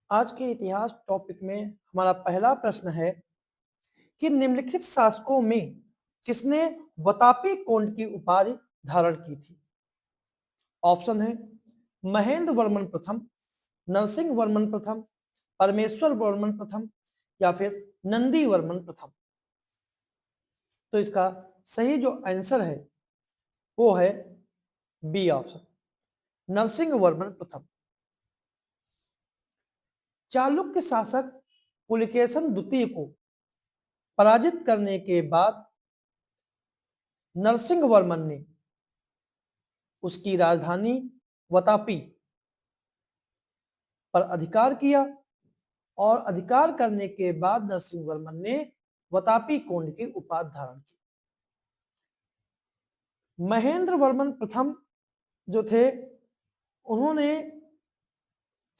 आज के इतिहास टॉपिक में हमारा पहला प्रश्न है कि निम्नलिखित शासकों में किसने वतापी कोंड की उपाधि धारण की थी। ऑप्शन है महेंद्र वर्मन प्रथम, नरसिंह वर्मन प्रथम, परमेश्वर वर्मन प्रथम या फिर नंदी वर्मन प्रथम। तो इसका सही जो आंसर है वो है बी ऑप्शन, नरसिंह वर्मन प्रथम। चालुक्य शासक पुलिकेशन द्वितीय को पराजित करने के बाद नरसिंह वर्मन ने उसकी राजधानी वतापी पर अधिकार किया और अधिकार करने के बाद नरसिंह वर्मन ने वतापी कोंड की उपाधि धारण की। महेंद्र वर्मन प्रथम जो थे उन्होंने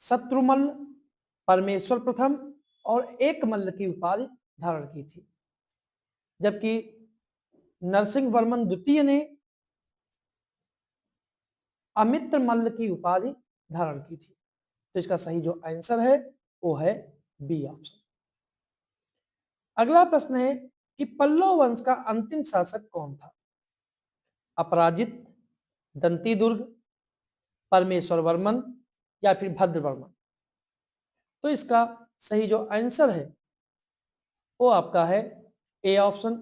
शत्रुमल्ल, परमेश्वर प्रथम और एकमल्ल की उपाधि धारण की थी, जबकि नरसिंह वर्मन द्वितीय ने अमित्र मल्ल की उपाधि धारण की थी। तो इसका सही जो आंसर है वो है बी ऑप्शन। अगला प्रश्न है कि पल्लव वंश का अंतिम शासक कौन था। अपराजित, दंती दुर्ग, परमेश्वर वर्मन या फिर भद्र वर्मन। तो इसका सही जो आंसर है वो आपका है ए ऑप्शन,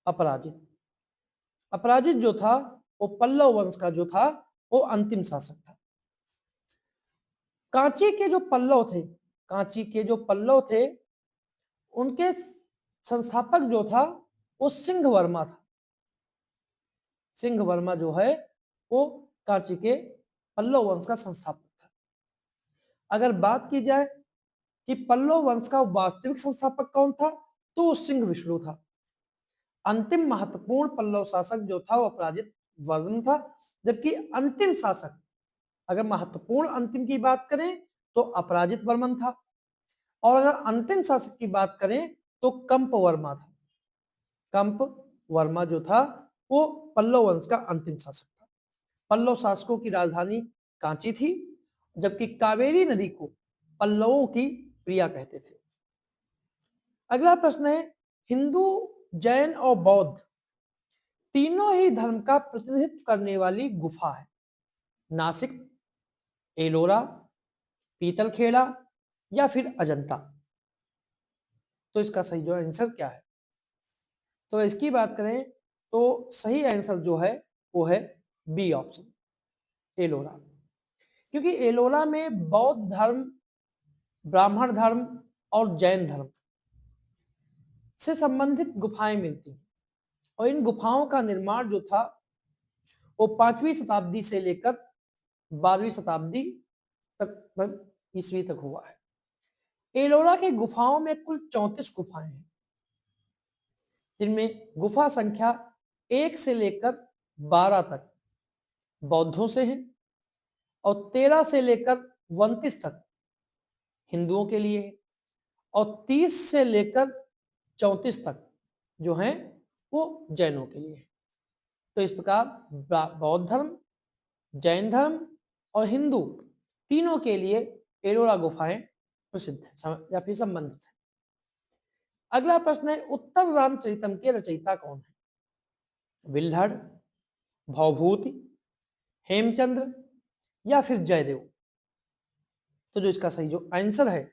अपराजित। अपराजित जो था वो पल्लव वंश का जो था वो अंतिम शासक था। कांची के जो पल्लव थे, कांची के जो पल्लव थे उनके संस्थापक जो था वो सिंह वर्मा था। सिंह वर्मा जो है वो कांची के पल्लव वंश का संस्थापक था। अगर बात की जाए कि पल्लव वंश का वास्तविक संस्थापक कौन था तो वो सिंह विष्णु था। अंतिम महत्वपूर्ण पल्लव शासक जो था वो अपराजित वर्मन था, जबकि अंतिम शासक अगर महत्वपूर्ण अंतिम की बात करें तो अपराजित वर्मन था, और अगर अंतिम शासक की बात करें तो कंप वर्मा था। कंप वर्मा जो था वो पल्लव वंश का अंतिम शासक था। पल्लव शासकों की राजधानी कांची थी, जबकि कावेरी नदी को पल्लवों की प्रिया कहते थे। अगला प्रश्न है हिंदू, जैन और बौद्ध तीनों ही धर्म का प्रतिनिधित्व करने वाली गुफा है। नासिक, एलोरा, पीतलखेड़ा या फिर अजंता। तो इसका सही जो आंसर क्या है। तो इसकी बात करें तो सही आंसर जो है वो है बी ऑप्शन, एलोरा। क्योंकि एलोरा में बौद्ध धर्म, ब्राह्मण धर्म और जैन धर्म से संबंधित गुफाएं मिलती हैं, और इन गुफाओं का निर्माण जो था वो 5वीं शताब्दी से लेकर 12वीं शताब्दी तक ईस्वी तक हुआ है। एलोरा की गुफाओं में कुल 34 गुफाएं हैं, जिनमें गुफा संख्या 1 से लेकर 12 तक बौद्धों से है और 13 से लेकर 29 तक हिंदुओं के लिए है, और 30 से लेकर 34 तक जो है वो जैनों के लिए है। तो इस प्रकार बौद्ध धर्म, जैन धर्म और हिंदू तीनों के लिए एलोरा गुफाएं प्रसिद्ध है या फिर संबंधित है। अगला प्रश्न है उत्तर रामचरितम के रचयिता कौन है। विल्हड़, भवभूति, हेमचंद्र या फिर जयदेव। तो जो इसका सही जो आंसर है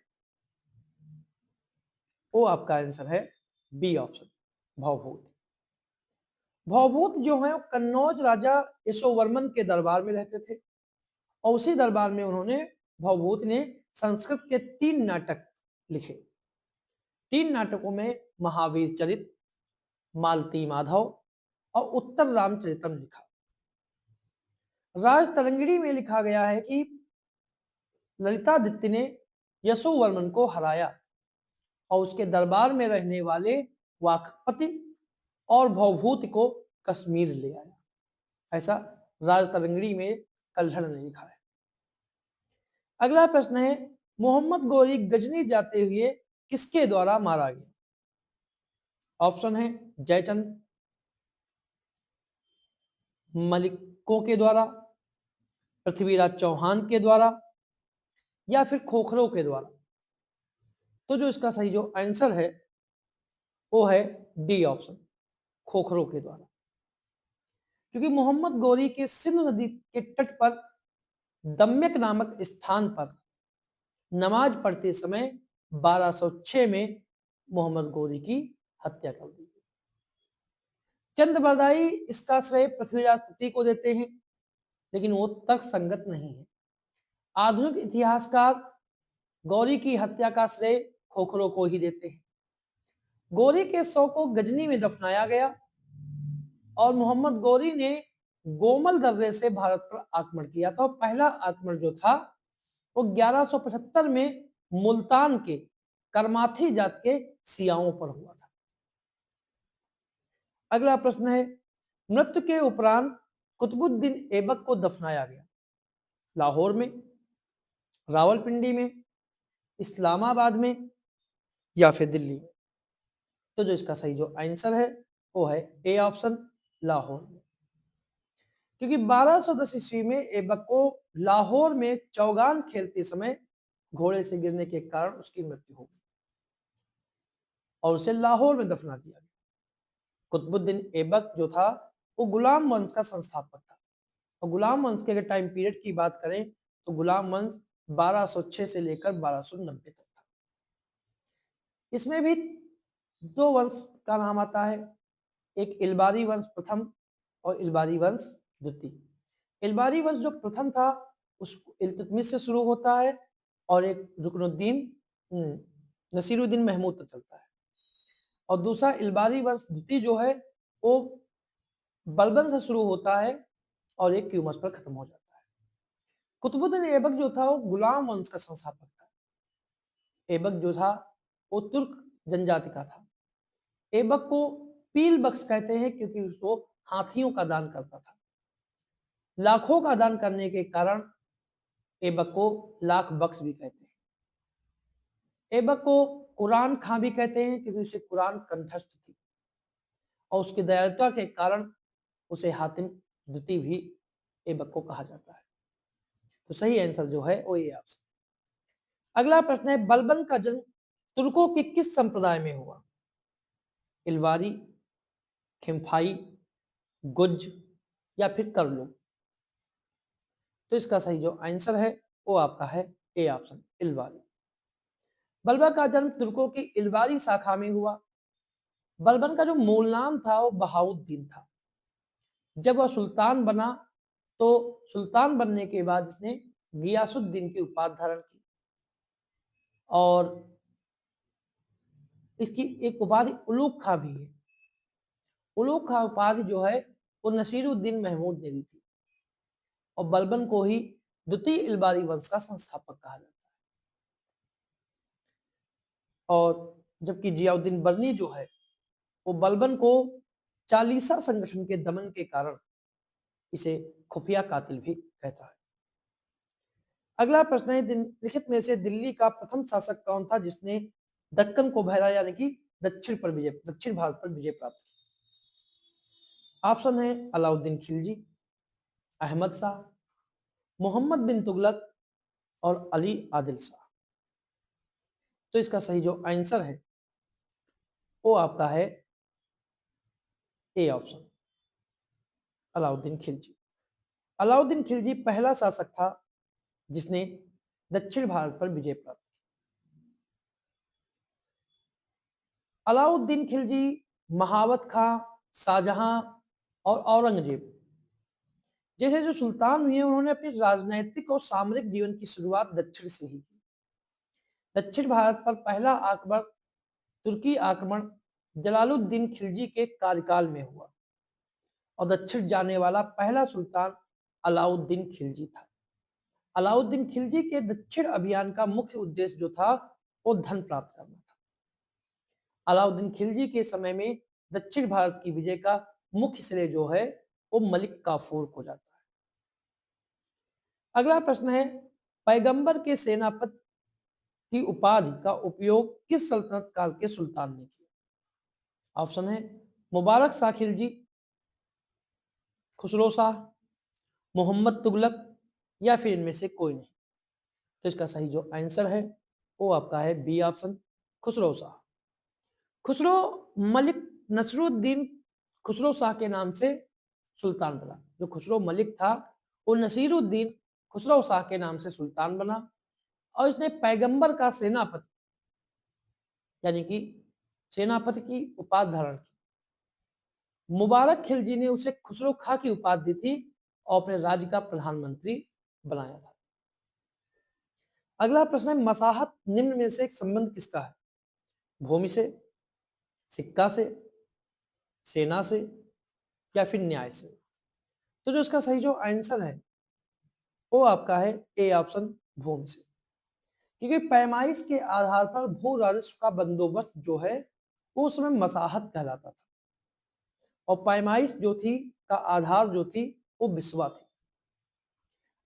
वो आपका आंसर है बी ऑप्शन, भवभूत। भवभूत जो है कन्नौज राजा यशोवर्मन के दरबार में रहते थे, और उसी दरबार में उन्होंने, भवभूत ने संस्कृत के 3 नाटक लिखे। 3 नाटकों में महावीर चरित, मालती माधव और उत्तर रामचरितम लिखा। राज तरंगिणी में लिखा गया है कि ललितादित्य ने यशोवर्मन को हराया और उसके दरबार में रहने वाले वाकपति और भवभूत को कश्मीर ले आया। ऐसा राज तरंगिणी में कल्हड़ ने लिखा है। अगला प्रश्न है मोहम्मद गोरी गजनी जाते हुए किसके द्वारा मारा गया। ऑप्शन है जयचंद, मलिकों के द्वारा, पृथ्वीराज चौहान के द्वारा या फिर खोखरों के द्वारा। तो जो इसका सही जो आंसर है वो है डी ऑप्शन, खोखरों के द्वारा। क्योंकि मोहम्मद गौरी के सिंधु नदी के तट पर दम्यक नामक स्थान पर नमाज पढ़ते समय 1206 में मोहम्मद गौरी की हत्या कर दी। चंद बरदाई इसका श्रेय पृथ्वीराज तृतीय को देते हैं, लेकिन वो तर्क संगत नहीं है। आधुनिक इतिहासकार गौरी की हत्या का श्रेय खोखरों को ही देते हैं। गौरी के शव को गजनी में दफनाया गया और मोहम्मद गौरी ने गोमल दर्रे से भारत पर आक्रमण किया था। पहला आक्रमण जो था वो 1175 में मुल्तान के करमाथी जात के सियाओं पर हुआ था। अगला प्रश्न है, मृत्यु के उपरांत कुतुबुद्दीन ऐबक को दफनाया गया लाहौर में, रावलपिंडी में, इस्लामाबाद में या फिर दिल्ली में। तो जो इसका सही जो आंसर है वो है ए ऑप्शन, लाहौर में। क्योंकि 1210 ईस्वी में ऐबक को लाहौर में चौगान खेलते समय घोड़े से गिरने के कारण उसकी मृत्यु हो गई और उसे लाहौर में दफना दिया गया। कुतुबुद्दीन ऐबक जो था वो गुलाम वंश का संस्थापक था, और गुलाम वंश के अगर टाइम पीरियड की बात करें तो गुलाम वंश 1206 से लेकर 1290 तक था। इसमें भी दो वंश का नाम आता है, एक इलबारी वंश प्रथम और इलबारी वंश द्वितीय। इलबारी वंश जो प्रथम था उस इल्तुतमिश से शुरू होता है और एक रुकनुद्दीन नसीरुद्दीन महमूद तक चलता है, और दूसरा इलबारी वंश द्वितीय जो है वो बलबन से शुरू होता है और एक क्यूमस पर खत्म हो जाता है। कुतुबुद्दीन ऐबक जो था वो गुलाम वंश का संस्थापक था। ऐबक जो था वो तुर्क जनजाति का था। ऐबक को पील बख्श कहते हैं क्योंकि उसको हाथियों का दान करता था। लाखों का दान करने के कारण ऐबक को लाख बख्श भी कहते हैं। ऐबक को कुरान खां भी कहते हैं क्योंकि उसे कुरान कंठस्थ थी, और उसकी दयालुता के कारण उसे हातिम द्वितीय भी ऐबक को कहा जाता है। तो सही आंसर जो है वो ये आपसे। अगला प्रश्न है, बलबन का जन्म तुर्कों के किस संप्रदाय में हुआ? इलवारी, खिम्फाई, गुज या फिर करलुग? तो इसका सही जो आंसर है वो आपका है ए ऑप्शन, इलवारी। बलबन का जन्म तुर्कों की इलवारी शाखा में हुआ। बलबन का जो मूल नाम था वो बहाउद्दीन था। जब वह सुल्तान बना तो सुल्तान बनने के बाद इसने गियासुद्दीन की उपाधि धारण की, और इसकी एक उपाधि उलूग खां भी है। उलूग खां उपाधि जो है वो नसीरुद्दीन महमूद ने दी थी, और बलबन को ही द्वितीय इलबारी वंश का संस्थापक कहा जाता है। और जबकि जियाउद्दीन बर्नी जो है वो बलबन को चालीसा संगठन के दमन के कारण इसे खुफिया कातिल भी कहता है। अगला प्रश्न है, निम्नलिखित में से दिल्ली का प्रथम शासक कौन था जिसने दक्कन को बहरा यानी कि दक्षिण भारत पर विजय प्राप्त की? ऑप्शन है अलाउद्दीन खिलजी, अहमद शाह, मोहम्मद बिन तुगलक और अली आदिल शाह। तो इसका सही जो आंसर है वो आपका है ए ऑप्शन, अलाउद्दीन खिलजी। अलाउद्दीन खिलजी पहला शासक था जिसने दक्षिण भारत पर विजय प्राप्त की। अलाउद्दीन खिलजी, महावत खां, शाहजहां और औरंगजेब जैसे जो सुल्तान हुए उन्होंने अपनी राजनैतिक और सामरिक जीवन की शुरुआत दक्षिण से ही की। दक्षिण भारत पर पहला आक्रमण तुर्की आक्रमण जलालुद्दीन खिलजी के कार्यकाल में हुआ, और दक्षिण जाने वाला पहला सुल्तान अलाउद्दीन खिलजी था। अलाउद्दीन खिलजी के दक्षिण अभियान का मुख्य उद्देश्य जो था वो धन प्राप्त करना था। अलाउद्दीन खिलजी के समय में दक्षिण भारत की विजय का मुख्य श्रेय जो है वो मलिक काफूर को जाता है। अगला प्रश्न है, पैगंबर के सेनापति की उपाधि का उपयोग किस सल्तनत काल के सुल्तान ने किया? ऑप्शन है मुबारक शाह खिलजी, खुसरो शाह, मोहम्मद तुगलक या फिर इनमें से कोई नहीं। तो इसका सही जो आंसर है वो आपका है बी ऑप्शन, खुसरो शाह। खुसरो मलिक नसरुद्दीन खुसरो शाह के नाम से सुल्तान बना। जो खुसरो मलिक था वो नसीरुद्दीन खुसरो शाह के नाम से सुल्तान बना और इसने पैगंबर का सेनापति यानी कि सेनापति की उपाधि धारण की। मुबारक खिलजी ने उसे खुसरो खां की उपाधि दी थी और अपने राज्य का प्रधानमंत्री बनाया था। अगला प्रश्न है, मसाहत निम्न में से एक संबंध किसका है? भूमि से, सिक्का से, सेना से या फिर न्याय से? तो जो इसका सही जो आंसर है वो आपका है ए ऑप्शन, भूमि से। क्योंकि पैमाइश के आधार पर भू राजस्व का बंदोबस्त जो है वो उस समय मसाहत कहलाता था और पैमाइश जो थी का आधार जो थी वो बिस्वा थी।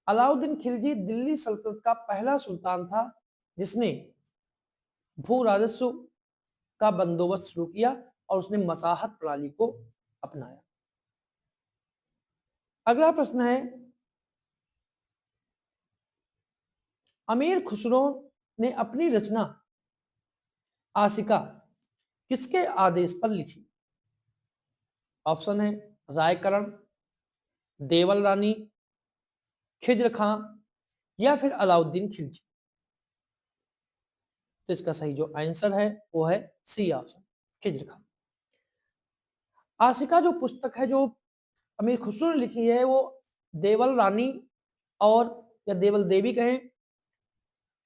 अलाउद्दीन खिलजी दिल्ली सल्तनत का पहला सुल्तान था जिसने भू राजस्व का बंदोबस्त शुरू किया और उसने मसाहत प्रणाली को अपनाया। अगला प्रश्न है, अमीर खुसरो ने अपनी रचना आसिका किसके आदेश पर लिखी? ऑप्शन है रायकरण, देवल रानी, खिज्र खां या फिर अलाउद्दीन खिलजी। तो इसका सही जो आंसर है वो है सी ऑप्शन, खिज्र खां। आसिका जो पुस्तक है जो अमीर खुसरो ने लिखी है वो देवल रानी और या देवल देवी कहें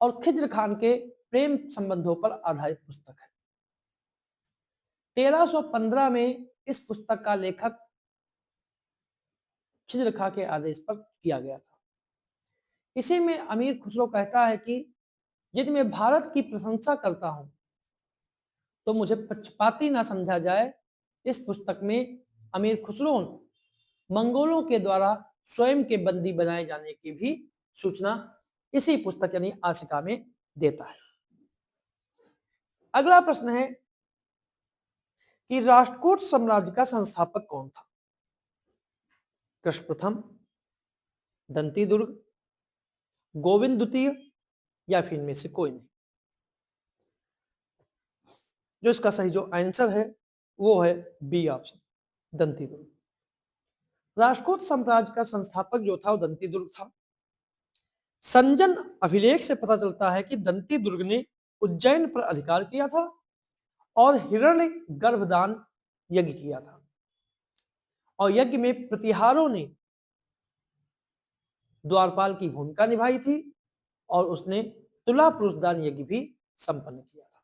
और खिज्र खान के प्रेम संबंधों पर आधारित पुस्तक है। 1315 में इस पुस्तक का लेखक खिज्र खां के आदेश पर किया गया था। इसी में अमीर खुसरो कहता है कि यदि मैं भारत की प्रशंसा करता हूं तो मुझे पक्षपाती ना समझा जाए। इस पुस्तक में अमीर खुसरो मंगोलों के द्वारा स्वयं के बंदी बनाए जाने की भी सूचना इसी पुस्तक यानी आसिका में देता है। अगला प्रश्न है कि राष्ट्रकूट साम्राज्य का संस्थापक कौन था? कृष्ण प्रथम, दंती दुर्ग, गोविंद द्वितीय या फिर इनमें से कोई नहीं? जो इसका सही जो आंसर है वो है बी ऑप्शन, दंती दुर्ग। राष्ट्रकूट साम्राज्य का संस्थापक जो था वो दंती दुर्ग था। संजन अभिलेख से पता चलता है कि दंती दुर्ग ने उज्जैन पर अधिकार किया था और हिरण्य गर्भदान यज्ञ किया था और यज्ञ में प्रतिहारों ने द्वारपाल की भूमिका निभाई थी और उसने तुला पुरुषदान यज्ञ भी संपन्न किया था।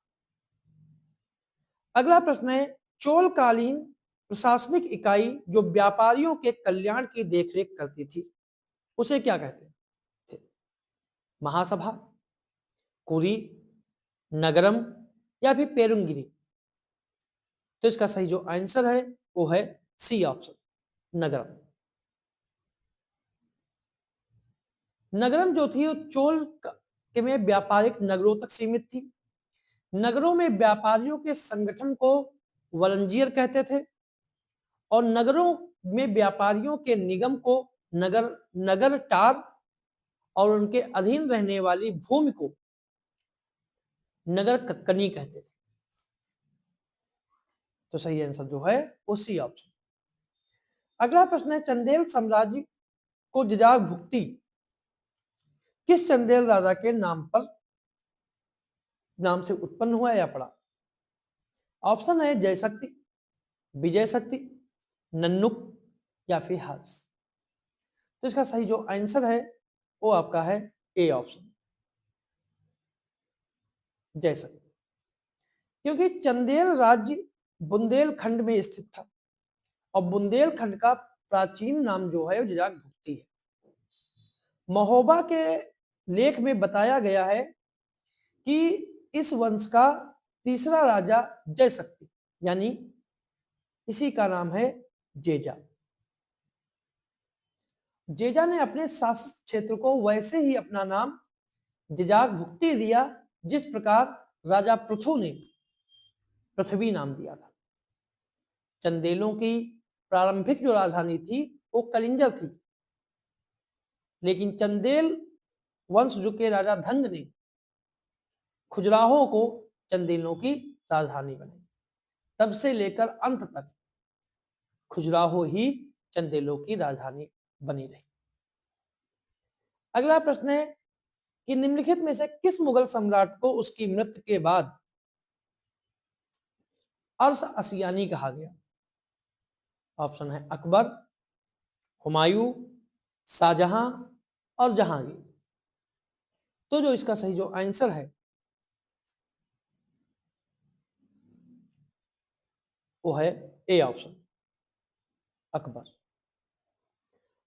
अगला प्रश्न है, चोलकालीन प्रशासनिक इकाई जो व्यापारियों के कल्याण की देखरेख करती थी उसे क्या कहते थे? महासभा, कुरी, नगरम या फिर पेरुंगिरी? तो इसका सही जो आंसर है वो है सी ऑप्शन, नगरम। नगरम जो थी वो चोल के में व्यापारिक नगरों तक सीमित थी। नगरों में व्यापारियों के संगठन को वलंजियर कहते थे और नगरों में व्यापारियों के निगम को नगर नगर टार और उनके अधीन रहने वाली भूमि को नगर कक्कनी कहते थे। तो सही आंसर जो है वो सी ऑप्शन। अगला प्रश्न है, चंदेल साम्राज्य को जिजाग भुक्ति किस चंदेल राजा के नाम से उत्पन्न हुआ या पड़ा? ऑप्शन है जयशक्ति, विजय शक्ति, नन्नुक या फिर हर्ष। तो इसका सही जो आंसर है वो आपका है ए ऑप्शन, जयशक्ति। क्योंकि चंदेल राज्य बुंदेलखंड में स्थित था और बुंदेलखंड का प्राचीन नाम जो है वो जिजाग भुक्ति है। महोबा के लेख में बताया गया है कि इस वंश का तीसरा राजा जयशक्ति यानी इसी का नाम है जेजा। जेजा ने अपने शासित क्षेत्र को वैसे ही अपना नाम जिजाग भुक्ति दिया जिस प्रकार राजा पृथु ने पृथ्वी नाम दिया था। चंदेलों की प्रारंभिक जो राजधानी थी वो कलिंजर थी, लेकिन चंदेल वंशज के राजा धंग ने खजुराहो को चंदेलों की राजधानी बनाई। तब से लेकर अंत तक खजुराहो ही चंदेलों की राजधानी बनी रही। अगला प्रश्न है कि निम्नलिखित में से किस मुगल सम्राट को उसकी मृत्यु के बाद अर्श असियानी कहा गया? ऑप्शन है अकबर, हुमायूं, शाहजहां और जहांगीर। तो जो इसका सही जो आंसर है वो है ए ऑप्शन, अकबर।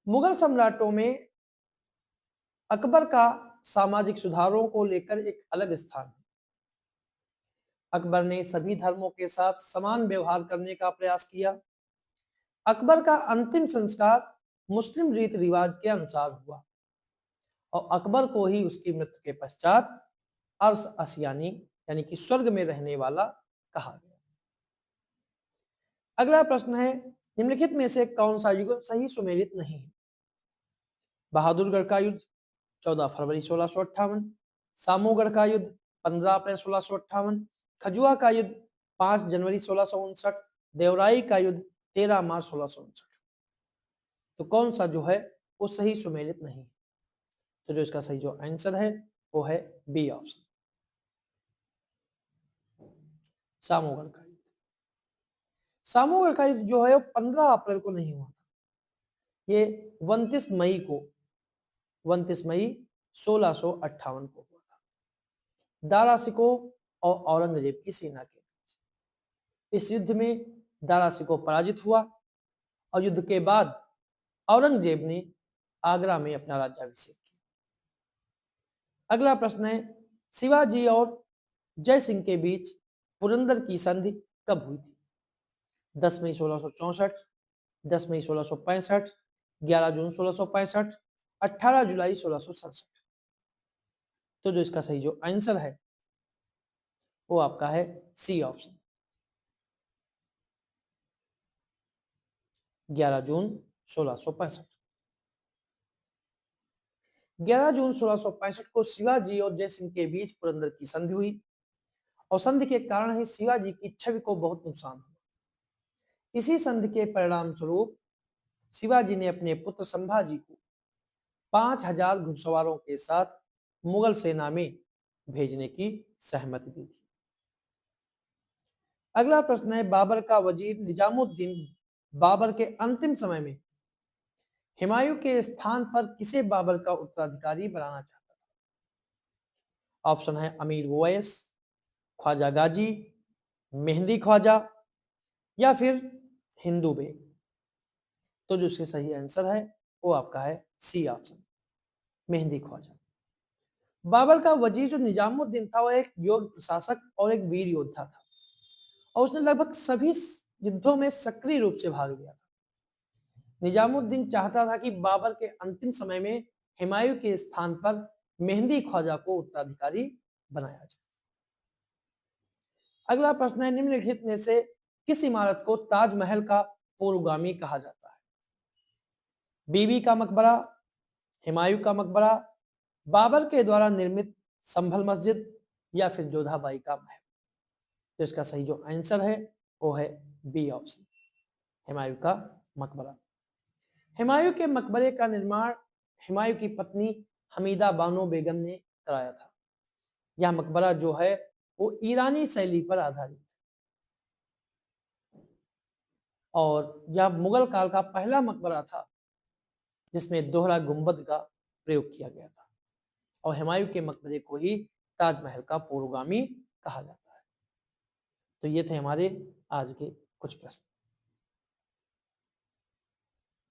मुगल सम्राटों में अकबर का सामाजिक सुधारों को लेकर एक अलग स्थान है। अकबर ने सभी धर्मों के साथ समान व्यवहार करने का प्रयास किया। अकबर का अंतिम संस्कार मुस्लिम रीति रिवाज के अनुसार हुआ और अकबर को ही उसकी मृत्यु के पश्चात अर्श असियानी यानी कि स्वर्ग में रहने वाला कहा गया। अगला प्रश्न है निम्नलिखित में से कौन सा युग सही सुमेलित नहीं है? बहादुरगढ़ का युद्ध 14 फरवरी 1658, सामूगढ़ का युद्ध 15 अप्रैल 1658, खजुआ का युद्ध 5 जनवरी 1659, देवराई का युद्ध 13 मार्च 1659। तो कौन सा जो है वो सही सुमेलित नहीं है? तो जो इसका सही जो आंसर है वो है बी ऑप्शन, सामूगढ़ का युद्ध। सामूगढ़ का युद्ध जो है वो 15 अप्रैल को नहीं हुआ था, ये 29 मई 1658 को हुआ था, दारा शिकोह और औरंगजेब की सेना के बीच। इस युद्ध में दारा शिकोह पराजित हुआ और युद्ध के बाद औरंगजेब ने आगरा में अपना राज्याभिषेक किया। अगला प्रश्न है शिवाजी और जय सिंह के बीच पुरंदर की संधि कब हुई थी? 10 मई 1664, 10 मई 1665, 11 जून 1665, 18 जुलाई 1667। तो जो इसका सही जो आंसर है वो आपका है सी ऑप्शन, 11 जून 1665। 11 जून 1665 को शिवाजी और जय सिंह के बीच पुरंदर की संधि हुई और संधि के कारण ही शिवाजी की छवि को बहुत नुकसान हुआ। इसी संधि के परिणाम स्वरूप शिवाजी ने अपने पुत्र संभाजी को 5000 घुड़सवारों के साथ मुगल सेना में भेजने की सहमति दी थी। अगला प्रश्न है बाबर का वजीर निजामुद्दीन बाबर के अंतिम समय में हुमायूं के स्थान पर किसे बाबर का उत्तराधिकारी बनाना चाहता था? ऑप्शन है अमीर ओवैस, ख्वाजा गाजी, मेहंदी ख्वाजा या फिर हिंदू बेग। तो जो इसके सही आंसर है वो आपका है सी ऑप्शन, मेहंदी ख्वाजा। बाबर का वजीर जो निजामुद्दीन था वो एक योग्य प्रशासक और एक वीर योद्धा था और उसने लगभग सभी युद्धों में सक्रिय रूप से भाग लिया था। निजामुद्दीन चाहता था कि बाबर के अंतिम समय में हुमायूं के स्थान पर मेहंदी ख्वाजा को उत्तराधिकारी बनाया जाए। अगला प्रश्न है निम्नलिखित में से किस इमारत को ताजमहल का पूर्वगामी कहा जाता है? बीबी का मकबरा, हुमायूं का मकबरा, बाबर के द्वारा निर्मित संभल मस्जिद या फिर जोधाबाई का महल। तो इसका सही जो आंसर है वो है बी ऑप्शन, हुमायूं का मकबरा। हुमायूं के मकबरे का निर्माण हुमायूं की पत्नी हमीदा बानो बेगम ने कराया था। यह मकबरा जो है वो ईरानी शैली पर आधारित है और यह मुगल काल का पहला मकबरा था जिसमें दोहरा गुंबद का प्रयोग किया गया था और हुमायूं के मकबरे को ही ताजमहल का पूर्वगामी कहा जाता है। तो ये थे हमारे आज के कुछ प्रश्न।